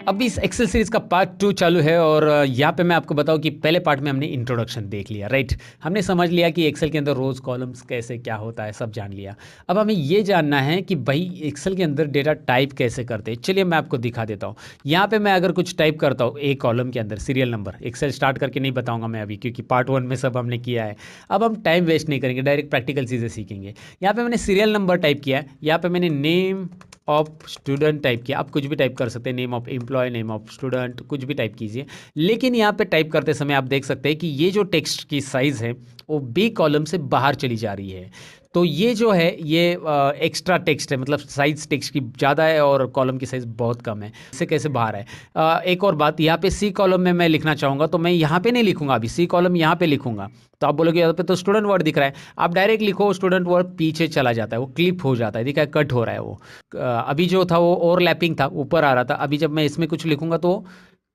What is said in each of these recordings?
अब इस Excel series का पार्ट 2 चालू है और यहाँ पे मैं आपको बताऊँ कि पहले पार्ट में हमने इंट्रोडक्शन देख लिया, राइट। हमने समझ लिया कि एक्सेल के अंदर रोज कॉलम्स कैसे क्या होता है, सब जान लिया। अब हमें ये जानना है कि भाई एक्सेल के अंदर डेटा टाइप कैसे करते हैं। चलिए मैं आपको दिखा देता हूँ। यहाँ पे मैं अगर कुछ टाइप करता हूँ एक कॉलम के अंदर सीरियल नंबर, एक्सेल स्टार्ट करके नहीं बताऊँगा मैं अभी, क्योंकि पार्ट 1 में सब हमने किया है। अब हम टाइम वेस्ट नहीं करेंगे, डायरेक्ट प्रैक्टिकल चीज़ें सीखेंगे। यहाँ पे मैंने सीरियल नंबर टाइप किया है, यहाँ पे मैंने नेम ऑफ स्टूडेंट टाइप किया। आप कुछ भी टाइप कर सकते हैं, name of employ, name of student, कुछ भी टाइप कीजिए। लेकिन यहाँ पे टाइप करते समय आप देख सकते हैं कि ये जो टेक्स्ट की साइज़ है वो बी कॉलम से बाहर चली जा रही है। तो ये जो है ये एक्स्ट्रा टेक्स्ट है, मतलब साइज टेक्स्ट की ज़्यादा है और कॉलम की साइज़ बहुत कम है। इससे कैसे बाहर है। एक और बात, यहाँ पे सी कॉलम में मैं लिखना चाहूँगा तो मैं यहाँ पे नहीं लिखूंगा, अभी सी कॉलम यहाँ पे लिखूंगा। तो आप बोलोगे यहाँ पे तो स्टूडेंट वर्ड दिख रहा है, आप डायरेक्ट लिखो स्टूडेंट वर्ड, पीछे चला जाता है, वो क्लिप हो जाता है, दिखा है कट हो रहा है वो। अभी जो था वो ओवरलैपिंग था, ऊपर आ रहा था, अभी जब मैं इसमें कुछ लिखूंगा तो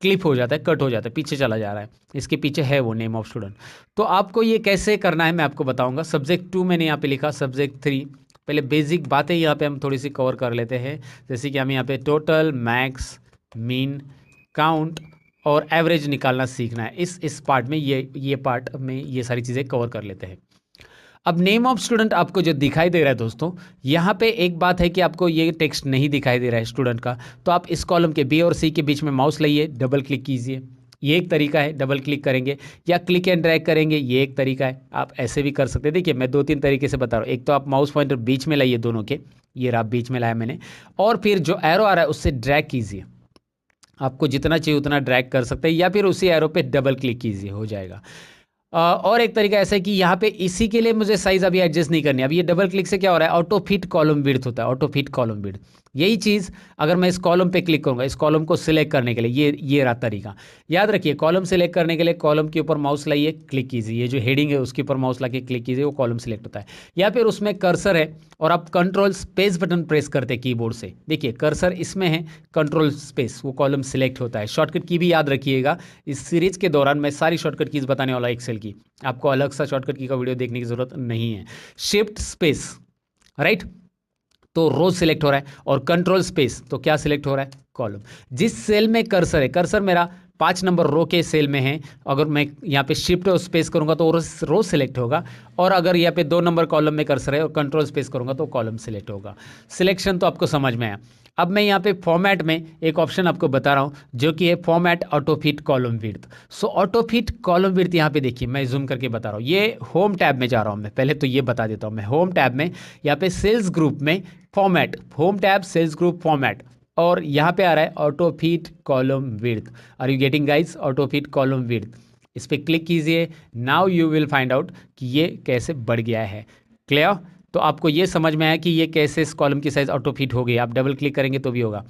क्लिप हो जाता है, कट हो जाता है, पीछे चला जा रहा है। इसके पीछे है वो नेम ऑफ स्टूडेंट। तो आपको ये कैसे करना है मैं आपको बताऊंगा। सब्जेक्ट 2 मैंने यहाँ पे लिखा, सब्जेक्ट 3। पहले बेसिक बातें यहाँ पे हम थोड़ी सी कवर कर लेते हैं। जैसे कि हम यहाँ पे टोटल, मैक्स, मीन, काउंट और एवरेज निकालना सीखना है। इस पार्ट में ये पार्ट में ये सारी चीज़ें कवर कर लेते हैं। अब नेम ऑफ स्टूडेंट आपको जो दिखाई दे रहा है दोस्तों, यहाँ पे एक बात है कि आपको ये टेक्स्ट नहीं दिखाई दे रहा है स्टूडेंट का, तो आप इस कॉलम के बी और सी के बीच में माउस लाइए, डबल क्लिक कीजिए। ये एक तरीका है, डबल क्लिक करेंगे या क्लिक एंड ड्रैग करेंगे, ये एक तरीका है। आप ऐसे भी कर सकते हैं। देखिए मैं 2-3 तरीके से बता रहा हूँ। एक तो आप माउस पॉइंटर बीच में लाइए दोनों के, ये रहा बीच में लाया मैंने, और फिर जो एरो आ रहा है उससे ड्रैग कीजिए। आपको जितना चाहिए उतना ड्रैग कर सकते हैं या फिर उसी एरो पे डबल क्लिक कीजिए, हो जाएगा। और एक तरीका ऐसा है कि यहाँ पे इसी के लिए मुझे साइज अभी एडजस्ट नहीं करनी। अब ये डबल क्लिक से क्या हो रहा है, ऑटो फिट कॉलम विड्थ होता है, ऑटो फिट कॉलम विड्थ। यही चीज़ अगर मैं इस कॉलम पे क्लिक करूँगा, इस कॉलम को सिलेक्ट करने के लिए ये रहा तरीका। याद रखिए, कॉलम सिलेक्ट करने के लिए कॉलम के ऊपर माउस लाइए, क्लिक कीजिए, ये जो हेडिंग है उसके ऊपर माउस ला के क्लिक कीजिए, वो कॉलम सिलेक्ट होता है। या फिर उसमें कर्सर है और आप कंट्रोल स्पेस बटन प्रेस करते हैं कीबोर्ड से, देखिए कर्सर इसमें है, कंट्रोल स्पेस, वो कॉलम सिलेक्ट होता है। शॉर्टकट की भी याद रखिएगा, इस सीरीज के दौरान मैं सारी शॉर्टकट कीज बताने वाला एक्सेल की, आपको अलग सा शॉर्टकट की का वीडियो देखने की जरूरत नहीं है। शिफ्ट स्पेस, राइट, तो रोज सिलेक्ट हो रहा है, और कंट्रोल स्पेस तो क्या सिलेक्ट हो रहा है, कॉलम। जिस सेल में कर्सर है, कर्सर मेरा 5 नंबर रो के सेल में है, अगर मैं यहाँ पे शिफ्ट और स्पेस करूँगा तो रो सिलेक्ट होगा, और अगर यहाँ पे 2 नंबर कॉलम में कर्सर है और कंट्रोल स्पेस करूँगा तो कॉलम सिलेक्ट होगा। सिलेक्शन तो आपको समझ में आया। अब मैं यहाँ पे फॉर्मेट में एक ऑप्शन आपको बता रहा हूँ जो कि है format auto fit column width. So auto fit column width यहाँ पे देखिए, मैं जूम करके बता रहा हूँ। ये होम टैब में जा रहा हूँ मैं, पहले तो ये बता देता हूँ। मैं होम टैब में यहाँ पे सेल्स ग्रुप में format, home tab cells group format, और यहाँ पे आ रहा है auto fit column width. Are you getting guys, auto fit column width. इस पर क्लिक कीजिए, now you will find out कि ये कैसे बढ़ गया है। क्लियर, तो आपको ये समझ में आया कि ये कैसे इस कॉलम की साइज ऑटो फिट हो गई। आप डबल क्लिक करेंगे तो भी होगा।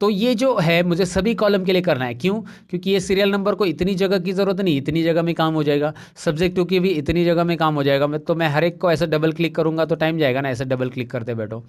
तो ये जो है मुझे सभी कॉलम के लिए करना है, क्यों, क्योंकि ये सीरियल नंबर को इतनी जगह की ज़रूरत नहीं, इतनी जगह में काम हो जाएगा। सब्जेक्ट 2 की भी इतनी जगह में काम हो जाएगा। मैं हर एक को ऐसे डबल क्लिक करूंगा तो टाइम जाएगा ना, ऐसे डबल क्लिक करते बैठो।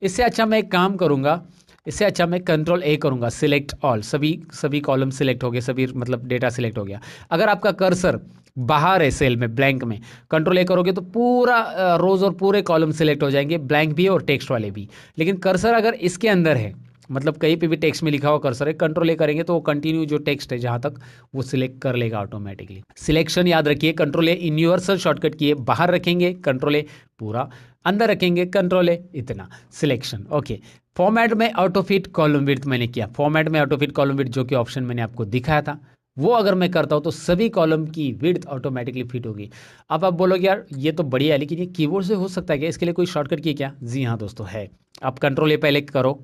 इससे अच्छा मैं एक काम करूंगा, इससे अच्छा मैं कंट्रोल ए करूंगा, सिलेक्ट ऑल, सभी कॉलम सिलेक्ट हो गए, सभी मतलब डेटा सिलेक्ट हो गया। अगर आपका कर्सर बाहर है सेल में, ब्लैंक में, कंट्रोल ए करोगे तो पूरा रोज और पूरे कॉलम सिलेक्ट हो जाएंगे, ब्लैंक भी और टेक्स्ट वाले भी। लेकिन कर्सर अगर इसके अंदर है, मतलब कहीं पे भी टेक्स्ट में लिखा हुआ कर्सर है, कंट्रोल ए करेंगे तो वो कंटिन्यू जो टेक्स्ट है जहाँ तक वो सिलेक्ट कर लेगा ऑटोमेटिकली। सिलेक्शन याद रखिए, कंट्रोल ए यूनिवर्सल शॉर्टकट किए, बाहर रखेंगे कंट्रोल ए पूरा, अंदर रखेंगे कंट्रोल ए इतना, सिलेक्शन। ओके, फॉर्मेट में ऑटो फिट कॉलम विड्थ मैंने किया, फॉर्मेट में ऑटो फिट कॉलम विड्थ जो कि ऑप्शन मैंने आपको दिखाया था, वो अगर मैं करता हूँ तो सभी कॉलम की विड्थ ऑटोमेटिकली फिट होगी। अब आप बोलोगे यार ये तो बढ़िया है, लेकिन ये कीबोर्ड से हो सकता है क्या, इसके लिए कोई शॉर्टकट की क्या? जी हाँ दोस्तों है। आप कंट्रोल ए पहले करो,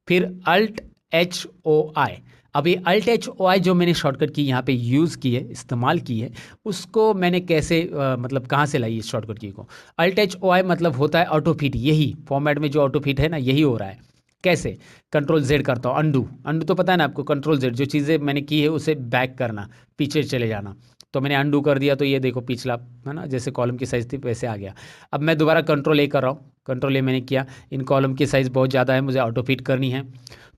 फिर अल्ट एच ओ आई। अब ये अल्ट एच ओ आई जो मैंने शॉर्टकट की यहाँ पे यूज़ की है, इस्तेमाल की है, उसको मैंने कैसे मतलब कहाँ से लाई इस शॉर्टकट की को? अल्ट एच ओ आई मतलब होता है ऑटो फिट, यही फॉर्मेट में जो ऑटो फिट है ना, यही हो रहा है। कैसे? कंट्रोल जेड करता हूँ, अंडू, अंडू तो पता है ना आपको, कंट्रोल जेड, जो चीज़ें मैंने की है उसे बैक करना, पीछे चले जाना। तो मैंने अंडू कर दिया तो ये देखो पिछला है ना, जैसे कॉलम की साइज़ थी वैसे आ गया। अब मैं दोबारा कंट्रोल ए कर रहा हूँ, कंट्रोल ए मैंने किया, इन कॉलम की साइज़ बहुत ज़्यादा है, मुझे ऑटो फिट करनी है।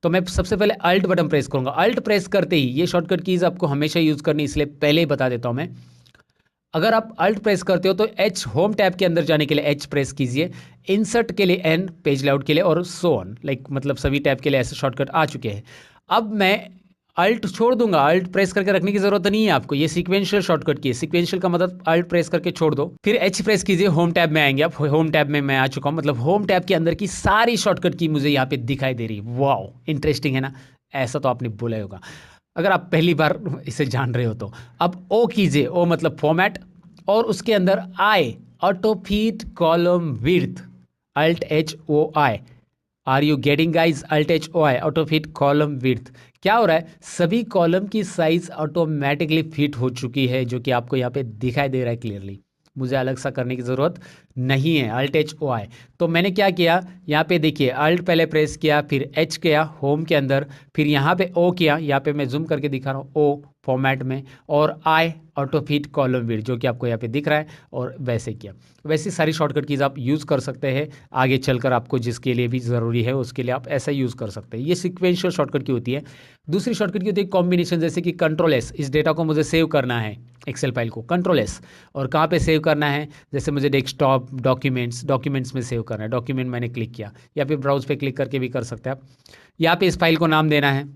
तो मैं सबसे पहले अल्ट बटन प्रेस करूँगा। अल्ट प्रेस करते ही, ये शॉर्टकट कीज़ आपको हमेशा यूज़ करनी, इसलिए पहले ही बता देता हूँ मैं। अगर आप अल्ट प्रेस करते हो तो एच, होम टैब के अंदर जाने के लिए एच प्रेस कीजिए, इंसर्ट के लिए एन, पेज लेआउट के लिए, और सो ऑन, लाइक मतलब सभी टैब के लिए ऐसे शॉर्टकट आ चुके हैं। अब मैं अल्ट छोड़ दूंगा, अल्ट प्रेस करके रखने की जरूरत नहीं है आपको, ये सीक्वेंशियल शॉर्टकट की है। सीक्वेंशियल का मतलब अल्ट प्रेस करके छोड़ दो, फिर एच प्रेस कीजिए, होम टैब में आएंगे आप। होम टैब में मैं आ चुका हूं, मतलब होम टैब के अंदर की सारी शॉर्टकट की मुझे यहाँ पे दिखाई दे रही है। वाओ, इंटरेस्टिंग है ना? ऐसा तो आपने बोला ही होगा अगर आप पहली बार इसे जान रहे हो तो। अब ओ कीजिए, ओ मतलब फॉर्मेट, और उसके अंदर I, auto fit column width, alt H O I. Are you getting guys? Alt H O I, auto fit column width. क्या हो रहा है, सभी कॉलम की साइज ऑटोमेटिकली फिट हो चुकी है, जो कि आपको यहाँ पे दिखाई दे रहा है क्लियरली। मुझे अलग सा करने की ज़रूरत नहीं है। अल्ट एच ओ आई, तो मैंने क्या किया, यहाँ पे देखिए अल्ट पहले प्रेस किया, फिर एच किया होम के अंदर, फिर यहाँ पे ओ किया, यहाँ पे मैं जूम करके दिखा रहा हूँ, ओ फॉर्मेट में, और आई ऑटो फिट कॉलम विड्थ, जो कि आपको यहाँ पे दिख रहा है, और वैसे किया। वैसी सारी शॉर्टकट कीज़ आप यूज़ कर सकते हैं आगे चलकर, आपको जिसके लिए भी ज़रूरी है उसके लिए आप ऐसा यूज़ कर सकते हैं। ये सिक्वेंशियल शॉर्टकट की होती है। दूसरी शॉर्टकट की होती है कॉम्बिनेशन, जैसे कि कंट्रोल एस, इस डेटा को मुझे सेव करना है, एक्सेल फाइल को, कंट्रोल एस। और कहाँ पे सेव करना है, जैसे मुझे डेस्कटॉप, डॉक्यूमेंट्स में सेव करना है, डॉक्यूमेंट मैंने क्लिक किया, या फिर ब्राउज पे क्लिक करके भी कर सकते हैं आप। यहाँ पे इस फाइल को नाम देना है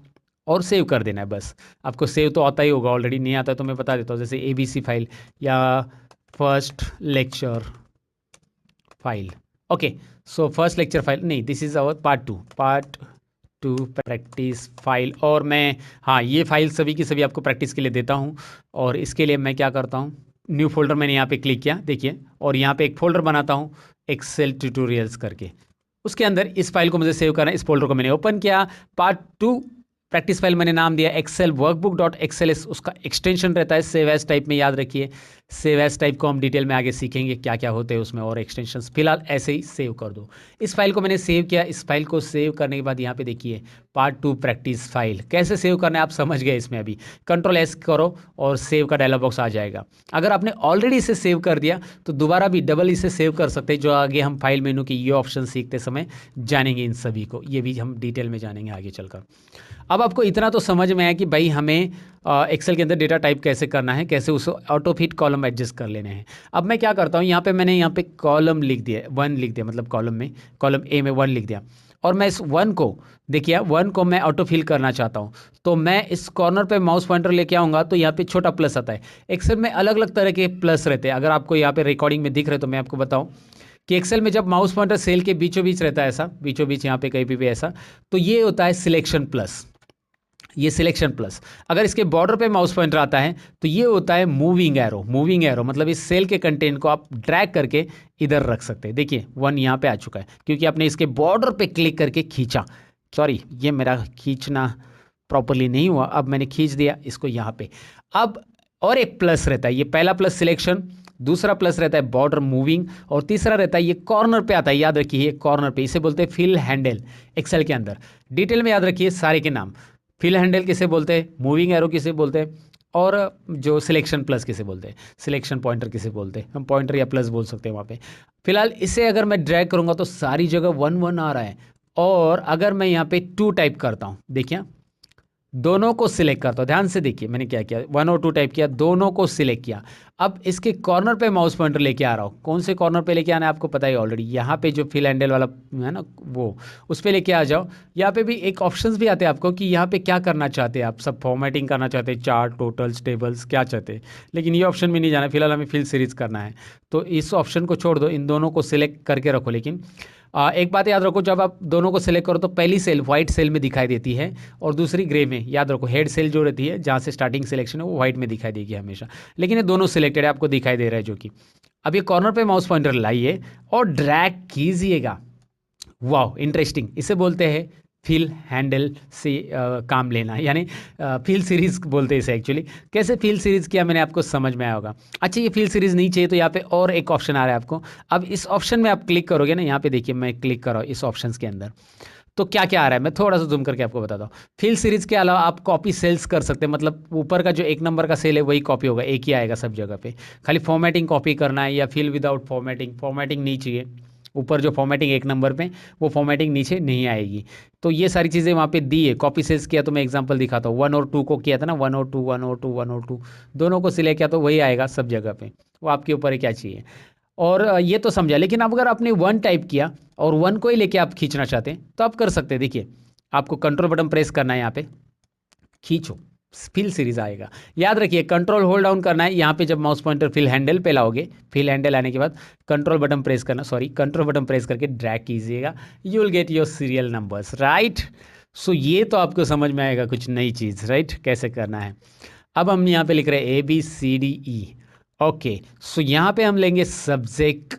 और सेव कर देना है बस। आपको सेव तो आता ही होगा ऑलरेडी, नहीं आता तो मैं बता देता हूँ, जैसे ABC फाइल या first lecture file. Okay, so first lecture file नहीं, this is our part two practice file. और मैं, हाँ, ये फाइल सभी की सभी आपको प्रैक्टिस के लिए देता हूँ। और इसके लिए मैं क्या करता हूँ, न्यू फोल्डर मैंने यहाँ पे क्लिक किया, देखिए, और यहाँ पे एक फोल्डर बनाता हूँ एक्सेल ट्यूटोरियल्स करके। उसके अंदर इस फाइल को मुझे सेव करना है, इस फोल्डर को मैंने ओपन किया, पार्ट 2 प्रैक्टिस फाइल मैंने नाम दिया एक्सेल वर्कबुक डॉट एक्सएलएस, उसका एक्सटेंशन रहता है सेव एज टाइप में, याद रखिए। सेव एज टाइप को हम डिटेल में आगे सीखेंगे क्या क्या होते हैं उसमें और एक्सटेंशंस। फिलहाल ऐसे ही सेव कर दो। इस फाइल को मैंने सेव किया। इस फाइल को सेव करने के बाद यहाँ पे देखिए पार्ट 2 प्रैक्टिस फाइल कैसे सेव करना है आप समझ गए इसमें। अभी कंट्रोल एस करो और सेव का डायलॉग बॉक्स आ जाएगा। अगर आपने ऑलरेडी इसे सेव कर दिया तो दोबारा भी डबल इसे सेव कर सकते हैं, जो आगे हम फाइल मेनू की ये ऑप्शन सीखते समय जानेंगे। इन सभी को ये भी हम डिटेल में जानेंगे आगे चलकर। अब आपको इतना तो समझ में आया कि भाई हमें एक्सेल के अंदर डेटा टाइप कैसे करना है, कैसे उसे ऑटो फिट कॉलम एडजस्ट कर लेने हैं। अब मैं क्या करता हूँ, यहाँ पे मैंने यहाँ पे कॉलम लिख दिया, 1 लिख दिया, मतलब कॉलम ए में 1 लिख दिया। और मैं इस 1 को, देखिए 1 को मैं ऑटो फिल करना चाहता हूँ, तो मैं इस कॉर्नर पे माउस पॉइंटर लेके आऊँगा तो यहाँ पे छोटा प्लस आता है। एक्सेल में अलग अलग तरह के प्लस रहते हैं, अगर आपको यहाँ पे रिकॉर्डिंग में दिख रहे तो मैं आपको बताऊँ कि एक्सेल में जब माउस पॉइंटर सेल के बीचों बीच रहता है, ऐसा बीचों बीच यहाँ पे कहीं भी ऐसा, तो ये होता है सिलेक्शन प्लस। ये सिलेक्शन प्लस। अगर इसके बॉर्डर पे माउस पॉइंटर आता है तो ये होता है मूविंग एरो। मूविंग एरो मतलब इस सेल के कंटेंट को आप ड्रैग करके इधर रख सकते हैं। देखिए 1 यहाँ पे आ चुका है क्योंकि आपने इसके बॉर्डर पे क्लिक करके खींचा। सॉरी, ये मेरा खींचना प्रॉपरली नहीं हुआ, अब मैंने खींच दिया इसको यहाँ पे। अब और एक प्लस रहता है, ये पहला प्लस सिलेक्शन, दूसरा प्लस रहता है बॉर्डर मूविंग, और तीसरा रहता है ये कॉर्नर पे आता है, याद रखिए कॉर्नर पे, इसे बोलते हैं फिल हैंडल। एक्सेल के अंदर डिटेल में याद रखिए सारे के नाम। फिल हैंडल किसे बोलते हैं, मूविंग एरो किसे बोलते हैं, और जो सिलेक्शन प्लस किसे बोलते हैं, सिलेक्शन पॉइंटर किसे बोलते हैं, हम पॉइंटर या प्लस बोल सकते हैं वहाँ पे। फिलहाल इसे अगर मैं ड्रैग करूँगा तो सारी जगह 1 1 आ रहा है। और अगर मैं यहाँ पे 2 टाइप करता हूँ, देखिए दोनों को सिलेक्ट करता हूँ, ध्यान से देखिए मैंने क्या किया, 1 और 2 टाइप किया, दोनों को सिलेक्ट किया। अब इसके कॉर्नर पे माउस पॉइंटर लेके आ रहा हूँ। कौन से कॉर्नर पे लेके आना है आपको पता है ऑलरेडी, यहाँ पे जो फिल हैंडल वाला है ना, वो उस पर लेके आ जाओ। यहाँ पे भी एक ऑप्शंस भी आते हैं आपको कि यहाँ पे क्या करना चाहते हैं आप, सब फॉर्मेटिंग करना चाहते हैं, चार्ट, टोटल्स, टेबल्स, क्या चाहते हैं। लेकिन ये ऑप्शन में नहीं जाना, फिलहाल हमें फिल सीरीज करना है, तो इस ऑप्शन को छोड़ दो, इन दोनों को सिलेक्ट करके रखो। लेकिन एक बात याद रखो, जब आप दोनों को सिलेक्ट करो तो पहली सेल व्हाइट सेल में दिखाई देती है और दूसरी ग्रे में। याद रखो हेड सेल जो रहती है जहाँ से स्टार्टिंग सिलेक्शन है वो व्हाइट में दिखाई देगी हमेशा, लेकिन ये दोनों सिलेक्टेड है, आपको दिखाई दे रहा है जो कि। अब ये कॉर्नर पे माउस पॉइंटर लाइए और ड्रैग कीजिएगा। वाह, इंटरेस्टिंग, इसे बोलते हैं फिल हैंडल से काम लेना, यानी फिल सीरीज बोलते हैं इसे एक्चुअली। कैसे फिल सीरीज किया मैंने आपको समझ में आया होगा। अच्छा, ये फिल सीरीज नहीं चाहिए तो यहाँ पे और एक ऑप्शन आ रहा है आपको। अब इस ऑप्शन में आप क्लिक करोगे ना, यहाँ पे देखिए मैं क्लिक कर रहा हूँ इस ऑप्शन के अंदर, तो क्या क्या आ रहा है मैं थोड़ा सा जूम करके आपको बताता हूँ। फिल सीरीज के अलावा आप कॉपी सेल्स कर सकते हैं, मतलब ऊपर का जो 1 नंबर का सेल है वही कॉपी होगा, एक ही आएगा सब जगह पे। खाली फॉर्मेटिंग कॉपी करना है, या फिल विदाउट फॉर्मेटिंग, फॉर्मेटिंग नहीं चाहिए। ऊपर जो फॉर्मेटिंग 1 नंबर पे, वो फॉर्मेटिंग नीचे नहीं आएगी। तो ये सारी चीज़ें वहाँ पे दी है। कॉपी सेल्स किया तो मैं एग्जांपल दिखाता हूँ, 1 और 2 को किया था ना, 1 और 2, 1 और 2, 1 और 2, दोनों को सिलेक्ट किया तो वही आएगा सब जगह पे। वो आपके ऊपर है क्या चाहिए। और ये तो समझा। लेकिन अब अगर आपने 1 टाइप किया और 1 को ही लेके आप खींचना चाहते हैं तो आप कर सकते हैं। देखिए आपको कंट्रोल बटन प्रेस करना है यहाँ पे, खींचो, फिल सीरीज आएगा। याद रखिए कंट्रोल होल्ड डाउन करना है, यहाँ पे जब माउस पॉइंटर फिल हैंडल पे लाओगे, फिल हैंडल आने के बाद कंट्रोल बटन प्रेस करना, सॉरी कंट्रोल बटन प्रेस करके ड्रैग कीजिएगा, you will get your serial numbers, right. So ये तो आपको समझ में आएगा कुछ नई चीज़, राइट, कैसे करना है। अब हम यहाँ पे लिख रहे हैं ABCDE, ओके। सो यहाँ पे हम लेंगे सब्जेक्ट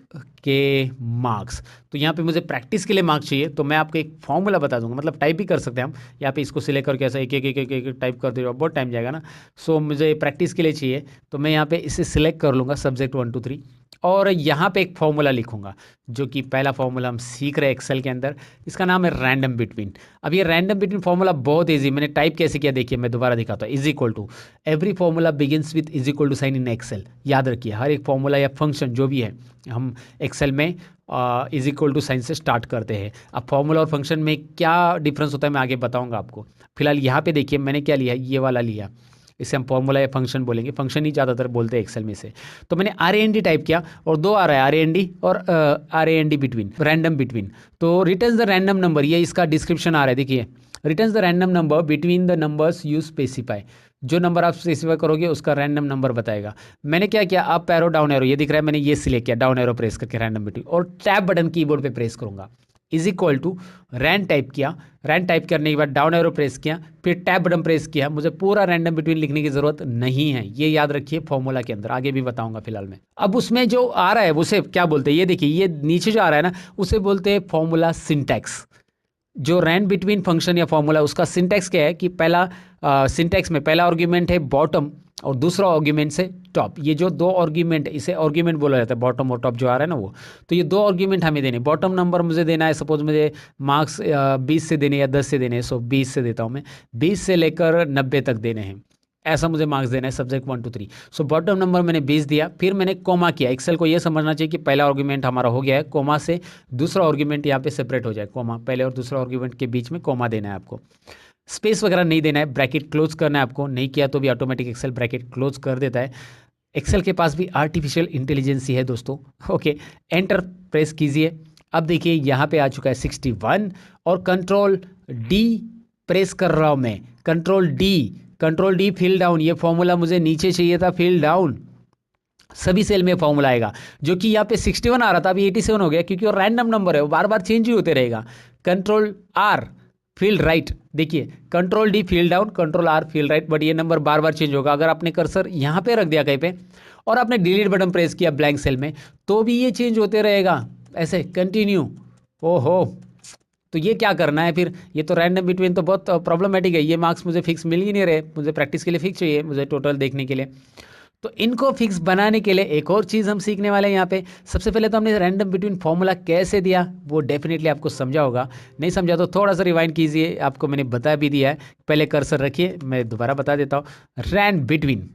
के मार्क्स। तो यहाँ पे मुझे प्रैक्टिस के लिए मार्क्स चाहिए, तो मैं आपको एक फॉर्मूला बता दूंगा, मतलब टाइप भी कर सकते हैं हम। यहाँ पे इसको सिलेक्ट करके ऐसा एक एक एक एक एक टाइप कर दे रहे हो, बहुत टाइम जाएगा ना। सो मुझे प्रैक्टिस के लिए चाहिए, तो मैं यहाँ पे इसे सिलेक्ट कर लूँगा, सब्जेक्ट 1 2 3, और यहाँ पे एक फॉर्मूला लिखूंगा, जो कि पहला फॉर्मूला हम सीख रहे हैं एक्सेल के अंदर, इसका नाम है रैंडम बिटवीन। अब ये रैंडम बिटवीन फॉर्मूला बहुत ईजी, मैंने टाइप कैसे किया देखिए, मैं दोबारा दिखाता हूँ। Is equal to, every formula begins with is equal to sign in Excel. याद रखिए हर एक फॉर्मूला या फंक्शन जो भी है हम एक्सेल में इज इक्वल टू साइन से स्टार्ट करते हैं। अब फॉर्मूला और फंक्शन में क्या डिफरेंस होता है मैं आगे बताऊंगा आपको। फिलहाल यहाँ पे देखिए मैंने क्या लिया, ये वाला लिया, इसे हम फॉर्मूला या फंक्शन बोलेंगे, फंक्शन ही ज़्यादातर बोलते हैं एक्सेल में से। तो मैंने RAND टाइप किया और दो आ रहा है, RAND और RAND बिटवीन, रैंडम बिटवीन। तो रिटर्न्स द रैंडम नंबर, ये इसका डिस्क्रिप्शन आ रहा है, देखिए returns the random number between the numbers you specify. जो नंबर आप स्पेसिफाई करोगे उसका रैंडम नंबर बताएगा। मैंने क्या किया, अप एरो डाउन एरो, ये दिख रहा है, मैंने ये सिलेक्ट किया, डाउन एरो प्रेस करके रैंडम बिटवीन, और टैब बटन कीबोर्ड पे प्रेस करूंगा, is equal to rand type किया, रैंड टाइप करने के बाद डाउन एरो प्रेस किया, फिर टैब बटन प्रेस किया। मुझे पूरा रैंडम बिटवीन लिखने की जरूरत नहीं है, ये याद रखिए फॉर्मूला के अंदर, आगे भी बताऊंगा फिलहाल में। अब उसमें जो आ रहा है उसे क्या बोलते हैं, ये देखिए ये नीचे जो आ रहा है ना, उसे बोलते हैं फॉर्मूला सिंटैक्स। जो रैंड बिटवीन फंक्शन या फॉर्मूला, उसका सिंटैक्स क्या है कि पहला सिंटैक्स में पहला आर्ग्यूमेंट है बॉटम और दूसरा आर्ग्यूमेंट से टॉप। ये जो दो आर्ग्यूमेंट, इसे आर्ग्यूमेंट बोला जाता है, बॉटम और टॉप जो आ रहा है ना वो। तो ये दो आर्ग्यूमेंट हमें देने, बॉटम नंबर मुझे देना है, सपोज मुझे मार्क्स 20 से देने या 10 से देने, सो 20 से देता हूँ मैं, 20 से लेकर 90 तक देने हैं, ऐसा मुझे मार्क्स देना है सब्जेक्ट 1 2 3। सो बॉटम नंबर मैंने 20 दिया, फिर मैंने कोमा किया। एक्सेल को ये समझना चाहिए कि पहला आर्ग्यूमेंट हमारा हो गया है, कोमा से दूसरा आर्ग्यूमेंट यहाँ पे सेपरेट हो जाए, कोमा पहले और दूसरा आर्ग्यूमेंट के बीच में कोमा देना है आपको, स्पेस वगैरह नहीं देना है, ब्रैकेट क्लोज करना है आपको, नहीं किया तो भी ऑटोमेटिक एक्सेल ब्रैकेट क्लोज कर देता है। एक्सेल के पास भी आर्टिफिशियल इंटेलिजेंस है दोस्तों, ओके। एंटर प्रेस कीजिए, अब देखिए यहाँ पे आ चुका है 61, और कंट्रोल डी प्रेस कर रहा हूँ मैं, कंट्रोल डी फिल डाउन। ये फॉर्मूला मुझे नीचे चाहिए था, फिल डाउन, सभी सेल में फॉर्मूला आएगा, जो कि यहाँ पे 61 आ रहा था, अभी 87 हो गया, क्योंकि वो रैंडम नंबर है, वो बार बार चेंज ही होते रहेगा। कंट्रोल आर फील्ड राइट, देखिए control D field down, control R field right, but ये नंबर बार बार चेंज होगा। अगर आपने कर्सर यहाँ पे रख दिया कहीं पे और आपने डिलीट बटन प्रेस किया ब्लैंक सेल में, तो भी ये चेंज होते रहेगा, ऐसे कंटिन्यू। ओहो, तो ये क्या करना है फिर, ये तो रैंडम बिटवीन तो बहुत प्रॉब्लमेटिक है, ये मार्क्स मुझे फिक्स मिल ही नहीं रहे, मुझे प्रैक्टिस के लिए फिक्स चाहिए, मुझे टोटल देखने के लिए। तो इनको फिक्स बनाने के लिए एक और चीज़ हम सीखने वाले हैं यहाँ पे। सबसे पहले तो हमने रैंडम बिटवीन फॉर्मूला कैसे दिया वो डेफिनेटली आपको समझा होगा, नहीं समझा तो थोड़ा सा रिवाइंड कीजिए, आपको मैंने बता भी दिया है। पहले कर्सर रखिए, मैं दोबारा बता देता हूँ, रैंड बिटवीन।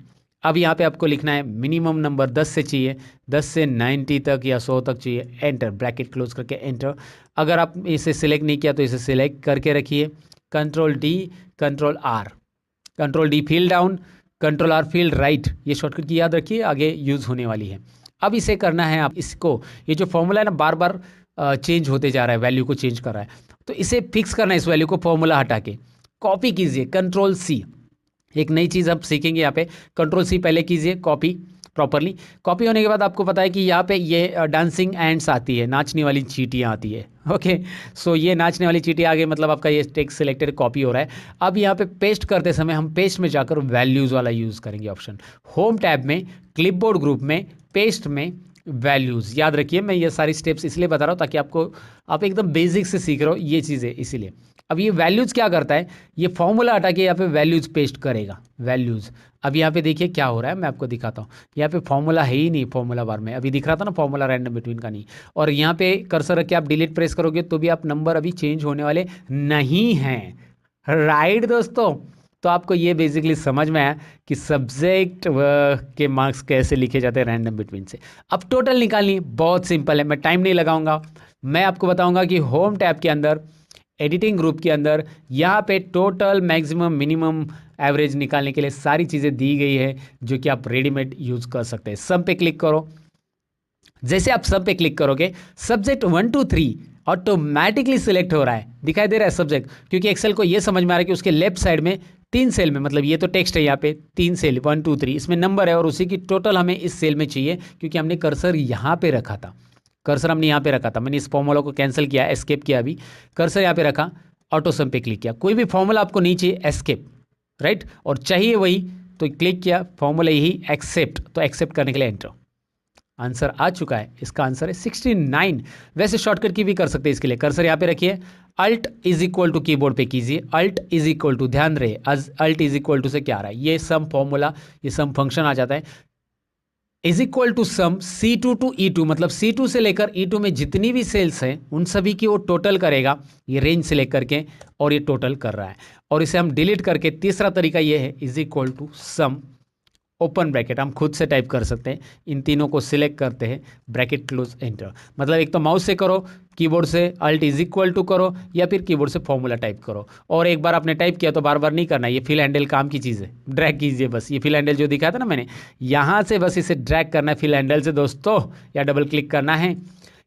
अब यहाँ पे आपको लिखना है मिनिमम नंबर 10 से चाहिए, 10 से 90 तक या 100 तक चाहिए, एंटर, ब्रैकेट क्लोज करके एंटर। अगर आप इसे सिलेक्ट नहीं किया तो इसे सिलेक्ट करके रखिए, control D, control R, control D field down, control R field right, ये शॉर्टकट की याद रखिए, आगे यूज़ होने वाली है। अब इसे करना है आप इसको, ये जो फॉर्मूला है ना बार बार चेंज होते जा रहा है, वैल्यू को चेंज कर रहा है, तो इसे फिक्स करना है, इस वैल्यू को फॉर्मूला हटा के कॉपी कीजिए, कंट्रोल सी। एक नई चीज़ आप सीखेंगे यहाँ पे, कंट्रोल सी पहले कीजिए, कॉपी प्रॉपरली। कॉपी होने के बाद आपको पता है कि यहाँ पे ये डांसिंग एंड्स आती है, नाचने वाली चींटियाँ आती है, ओके। सो ये नाचने वाली चींटियाँ आ गई, मतलब आपका ये टेक्स्ट सिलेक्टेड कॉपी हो रहा है। अब यहाँ पे पेस्ट करते समय हम पेस्ट में जाकर वैल्यूज़ वाला यूज़ करेंगे ऑप्शन, होम टैब में, क्लिपबोर्ड ग्रुप में, पेस्ट में, वैल्यूज़। याद रखिए मैं ये सारी स्टेप्स इसलिए बता रहा हूँ ताकि आपको, आप एकदम बेसिक से सीख रहे हो ये चीज़ें, इसीलिए। अब ये वैल्यूज़ क्या करता है, ये फॉर्मूला हटा के यहाँ पे वैल्यूज़ पेस्ट करेगा, वैल्यूज़। अब यहाँ पे देखिए क्या हो रहा है, मैं आपको दिखाता हूँ। यहाँ पे फॉर्मूला है ही नहीं, फॉर्मूला बार में अभी दिख रहा था ना फॉर्मूला रैंडम बिटवीन का नहीं, और यहाँ पे कर्सर रख के आप डिलीट प्रेस करोगे तो भी आप नंबर अभी चेंज होने वाले नहीं हैं, राइट दोस्तों। तो आपको ये बेसिकली समझ में आया कि सब्जेक्ट के मार्क्स कैसे लिखे जाते हैं रैंडम बिटवीन से। अब टोटल निकालनी बहुत सिंपल है, मैं टाइम नहीं लगाऊंगा, मैं आपको बताऊंगा कि होम टैब के अंदर, एडिटिंग ग्रुप के अंदर, यहाँ पे टोटल, मैक्सिमम, मिनिमम, एवरेज निकालने के लिए सारी चीज़ें दी गई है, जो कि आप रेडीमेड यूज़ कर सकते हैं। सम पे क्लिक करो, जैसे आप सब पे क्लिक करोगे सब्जेक्ट 1 2 3 ऑटोमेटिकली सिलेक्ट हो रहा है, दिखाई दे रहा है सब्जेक्ट, क्योंकि एक्सेल को ये समझ में आ रहा है कि उसके लेफ्ट साइड में 3 सेल में, मतलब ये तो टेक्स्ट है यहाँ पे 3 सेल 1 2 3 इसमें नंबर है और उसी की टोटल हमें इस सेल में चाहिए, क्योंकि हमने कर्सर यहाँ पे रखा था। कर्सर हमने यहाँ पे रखा था, मैंने इस फॉर्मूला को कैंसिल किया, एस्केप किया, अभी कर्सर यहाँ पे रखा, ऑटो सम पे क्लिक किया। कोई भी फॉर्मूला आपको नहीं चाहिए, एस्केप, राइट, और चाहिए वही तो क्लिक किया, फॉर्मूला यही एक्सेप्ट, तो एक्सेप्ट करने के लिए एंटर। आंसर आ चुका है, इसका आंसर है 69। वैसे शॉर्टकट की भी कर सकते हैं इसके लिए, कर्सर यहाँ पे रखिए, alt is equal to keyboard पे कीजिए, अल्ट इज इक्वल टू, ध्यान रहे अल्ट इज इक्वल टू से क्या आ रहा है, ये सम फॉर्मूला, ये सम फंक्शन आ जाता है, is equal to sum C2 to E2, मतलब C2 से लेकर E2 में जितनी भी सेल्स हैं उन सभी की वो टोटल करेगा, ये रेंज सेलेक्ट करके, और ये टोटल कर रहा है, और इसे हम डिलीट करके, तीसरा तरीका ये है is equal to sum open bracket, हम खुद से टाइप कर सकते हैं, इन तीनों को सिलेक्ट करते हैं, ब्रैकेट क्लोज एंटर, मतलब एक तो माउस से करो, कीबोर्ड से अल्ट इज इक्वल टू करो, या फिर कीबोर्ड से फॉर्मूला टाइप करो, और एक बार आपने टाइप किया तो बार बार नहीं करना, ये फिल हैंडल काम की चीज़ है, ड्रैग कीजिए बस, ये फिल हैंडल जो दिखाया था ना मैंने, यहाँ से बस इसे ड्रैग करना है फिल हैंडल से दोस्तों, या डबल क्लिक करना है,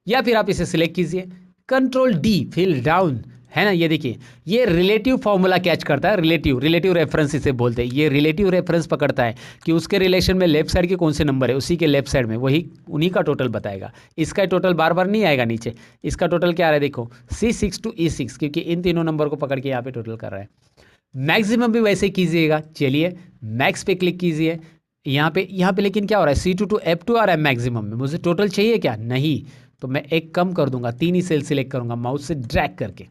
या फिर आप इसे सिलेक्ट कीजिए, कंट्रोल D फिल डाउन, है ना, ये देखिए ये रिलेटिव फॉर्मूला कैच करता है, रिलेटिव रेफरेंस इसे बोलते हैं, ये रिलेटिव रेफरेंस पकड़ता है कि उसके रिलेशन में लेफ्ट साइड के कौन से नंबर है, उसी के लेफ्ट साइड में वही उन्हीं का टोटल बताएगा, इसका टोटल बार बार नहीं आएगा नीचे, इसका टोटल क्या आ रहा है देखो, C6 टू E6, क्योंकि इन तीनों नंबर को पकड़ के यहाँ पे टोटल कर रहा है। मैक्सिमम भी वैसे ही कीजिएगा, चलिए मैक्स पे क्लिक कीजिए, यहाँ पे लेकिन क्या हो रहा है, C2 टू F2 आ रहा है मैक्सिमम में, मुझे टोटल चाहिए क्या, नहीं, तो मैं एक कम कर दूंगा, 3 ही सेल सिलेक्ट करूंगा माउस से ड्रैग करके,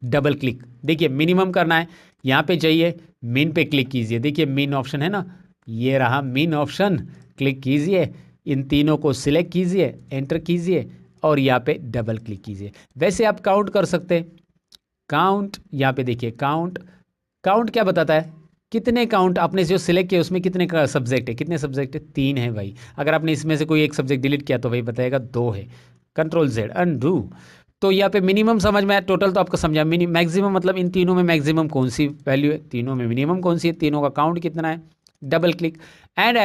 डबल क्लिक, देखिए मिनिमम करना है, यहाँ पे जाइए मिन पे क्लिक कीजिए, देखिए मिन ऑप्शन है ना, ये रहा मिन ऑप्शन, क्लिक कीजिए, इन तीनों को सिलेक्ट कीजिए, एंटर कीजिए, और यहाँ पे डबल क्लिक कीजिए। वैसे आप काउंट कर सकते हैं, काउंट यहाँ पे देखिए, काउंट क्या बताता है, कितने काउंट आपने जो सिलेक्ट किया उसमें कितने का सब्जेक्ट है, कितने सब्जेक्ट है, 3 है भाई, अगर आपने इसमें से कोई एक सब्जेक्ट डिलीट किया तो भाई बताएगा 2 है, कंट्रोल Z अनडू। तो यहाँ पे मिनिमम समझ में आया, टोटल तो आपको समझा, मैक्सिमम मतलब इन तीनों में मैक्सिमम कौन सी वैल्यू है, तीनों में मिनिमम कौन सी है, तीनों का काउंट कितना है, डबल क्लिक, एंड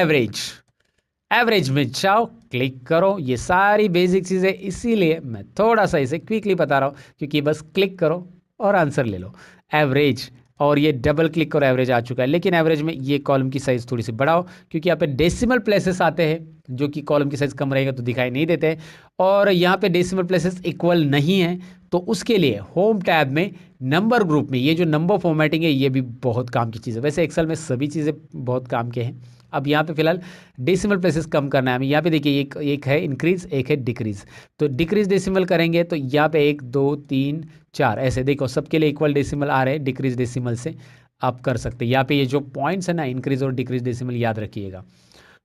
एवरेज में जाओ, क्लिक करो, ये सारी बेसिक चीज़ें, इसीलिए मैं थोड़ा सा इसे क्विकली बता रहा हूँ, क्योंकि बस क्लिक करो और आंसर ले लो, एवरेज, और ये डबल क्लिक और एवरेज आ चुका है, लेकिन एवरेज में ये कॉलम की साइज़ थोड़ी सी बढ़ाओ, क्योंकि यहाँ पे डेसिमल प्लेसेस आते हैं जो कि कॉलम की साइज़ कम रहेगा तो दिखाई नहीं देते, और यहाँ पे डेसिमल प्लेसेस इक्वल नहीं है, तो उसके लिए होम टैब में नंबर ग्रुप में ये जो नंबर फॉर्मेटिंग है ये भी बहुत काम की चीज़ है, वैसे एक्सेल में सभी चीज़ें बहुत काम के हैं। अब यहाँ पे फिलहाल डेसिमल प्लेसेस कम करना है हमें, यहाँ पे देखिए एक है इंक्रीज, एक है डिक्रीज, तो डिक्रीज डेसिमल करेंगे तो यहाँ पे 1 2 3 4 ऐसे देखो सबके लिए इक्वल डेसिमल आ रहे हैं, डिक्रीज डेसिमल से आप कर सकते हैं। यहाँ पे ये जो पॉइंट्स है ना, इंक्रीज और डिक्रीज डेसिमल याद रखिएगा,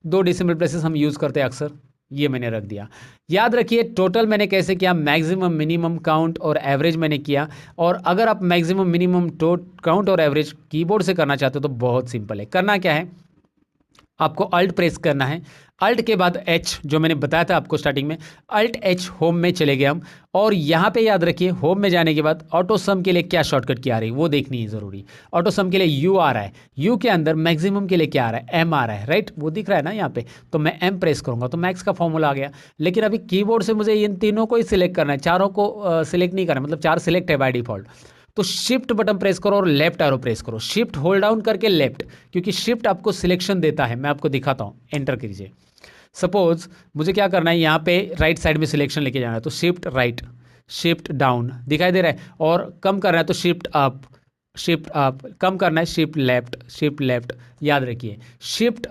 2 डेसिमल प्लेसेस हम यूज़ करते हैं अक्सर, ये मैंने रख दिया। याद रखिए टोटल मैंने कैसे किया, मैक्सिमम मिनिमम काउंट और एवरेज मैंने किया, और अगर आप मैक्सिमम मिनिमम काउंट और एवरेज कीबोर्ड से करना चाहते हो तो बहुत सिंपल है, करना क्या है, आपको अल्ट प्रेस करना है, अल्ट के बाद H जो मैंने बताया था आपको स्टार्टिंग में, अल्ट H होम में चले गए हम, और यहाँ पे याद रखिए होम में जाने के बाद ऑटो सम के लिए क्या शॉर्टकट की आ रही है वो देखनी है ज़रूरी, ऑटो सम के लिए U आ रहा है, U के अंदर मैक्सिमम के लिए क्या आ रहा है, M आ रहा है, राइट, वो दिख रहा है ना यहाँ पे, तो मैं M प्रेस करूँगा तो मैक्स का फॉर्मूला आ गया, लेकिन अभी कीबोर्ड से मुझे इन तीनों को ही सिलेक्ट करना है, चारों को सिलेक्ट नहीं करना, मतलब 4 सिलेक्ट है बाय डिफॉल्ट, तो शिफ्ट बटन प्रेस करो और लेफ्ट एरो प्रेस करो, शिफ्ट होल्ड डाउन करके लेफ्ट, क्योंकि शिफ्ट आपको सिलेक्शन देता है, मैं आपको दिखाता हूँ, एंटर कीजिए। सपोज मुझे क्या करना है, यहाँ पे राइट साइड में सिलेक्शन लेके जाना है, तो शिफ्ट राइट, शिफ्ट डाउन दिखाई दे रहा है, और कम करना है तो शिफ्ट अप, कम करना है शिफ्ट लेफ्ट, याद रखिए शिफ्ट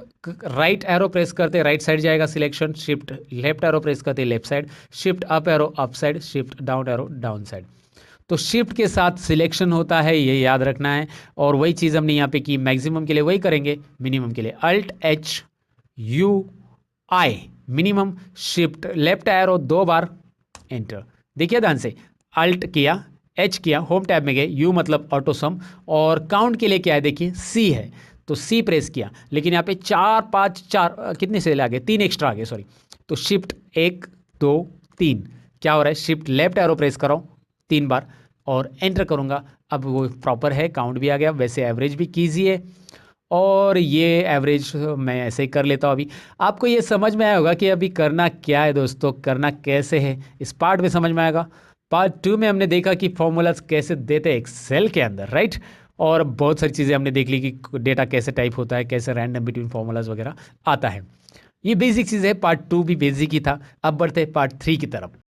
राइट एरो प्रेस करते राइट साइड जाएगा selection, shift left arrow press करते left side, shift up arrow up side, shift down arrow down side, तो शिफ्ट के साथ सिलेक्शन होता है, ये याद रखना है। और वही चीज़ हमने यहाँ पे की, मैक्सिमम के लिए वही करेंगे, मिनिमम के लिए alt HUI minimum, shift left arrow 2 बार, एंटर, देखिए ध्यान से, अल्ट किया, H किया, होम टैब में गए, U मतलब ऑटो सम, और काउंट के लिए क्या है देखिए C है, तो C प्रेस किया, लेकिन यहाँ पे 4 5 4 कितने से आगे 3 एक्स्ट्रा आगे, सॉरी, तो शिफ्ट 1 2 3 क्या हो रहा है, शिफ्ट लेफ्ट एरो प्रेस करो 3 बार और एंटर करूंगा, अब वो प्रॉपर है, काउंट भी आ गया, वैसे एवरेज भी कीजिए, और ये एवरेज मैं ऐसे ही कर लेता हूँ अभी। आपको ये समझ में आया होगा कि अभी करना क्या है दोस्तों, करना कैसे है, इस पार्ट में समझ में आएगा। पार्ट टू में हमने देखा कि फॉर्मूलाज कैसे देते हैं एक्सेल के अंदर, राइट। और बहुत सारी चीज़ें हमने देख ली कि डेटा कैसे टाइप होता है, कैसे रैंडम बिटवीन फॉर्मूलाज वगैरह आता है। ये बेसिक चीज़ है, पार्ट टू भी बेसिक ही था। अब बढ़ते हैं पार्ट थ्री की तरफ।